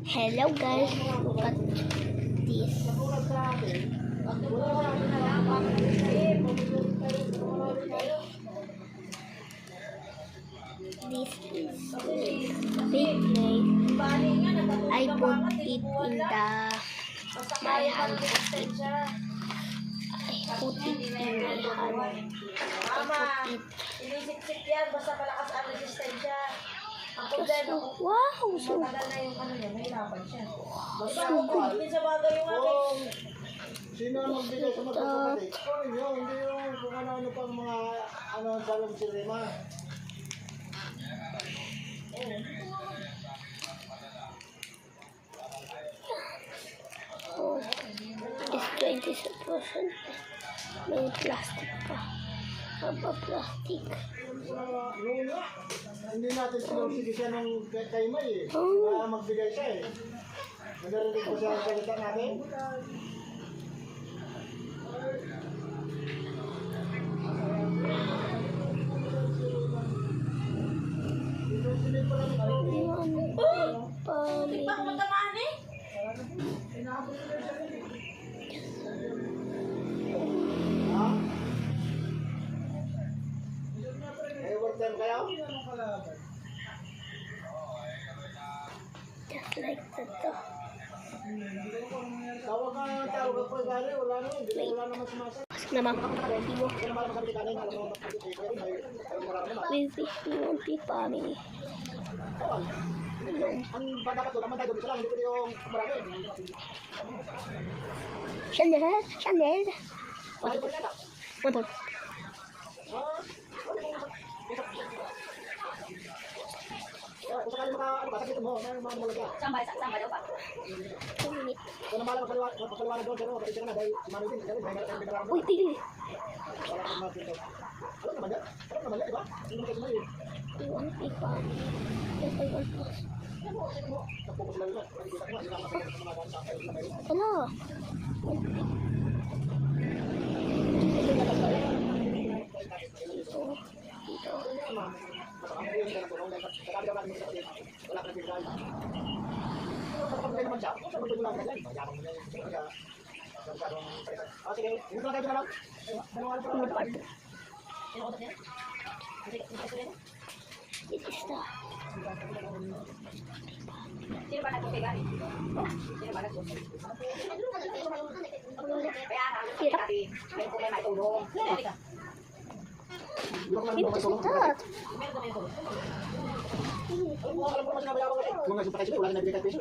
Hello guys, look at this. This is big place. I put it in the my hand. I put it in my hand. Inisip-sip yan, basta malakas ang resistensya. Ang problema, Wow, so matagal na yung ano niya, mahirapan siya. Basta din sa bagay yung aking. Sino ang magbigay sa magkakapatid? Ikaw rin yun, hindi yung kung ano-ano pang mga ano sa lang si Rema. oh, it's 27%. May plastic pa. Apa plastic? Yung nga, hindi natin sinursige siya ng kay May eh. Oh. Kaya magbigay siya eh. Nagarinig ko siya ang salita natin. Hindi pa ako matamaan eh. Ha? May overtime kayo? Just like that. Tawag ka ng tawag ka pa gari, wala naman. Wala naman sumasaya. Pasok naman. Ready mo. Kaya naman sabi ka na yung We won't be family. ang dapat doon naman tayo doon isa lang, hindi pwede yung marami. Chandel. Chandel. Bakit pa yata? Motor. Kung sakali ano ba, sakitin mo, may mga malagya. Sambay daw pa. 2 minutes. Kung naman magpaliwanag doon, pero kapit ka na dahil mami din, dahil may binaran mo. Uy, tigil. Wala kang mapito. Alam naman yan, di ba? Hindi mo kasi may We won't be family. Yes, I want to. nagpupos lang yun. Nakikita ko nga, hindi naman sa mga gansa. Hello. Dito. Dito. Wala ka nang kapag naman siya, sa mga lang yan. Mayabang mo na yun. Sige, hindi ko lang tayo na lang. Ano part? It is the... Sino ba nagpupigan? Sino ba nagpupigan? Hirap. May problema itulong. It is that. Kung alam ko naman sinabayabang ulit, kung nagsumpatay sila, wala na nabigay kahit peso eh.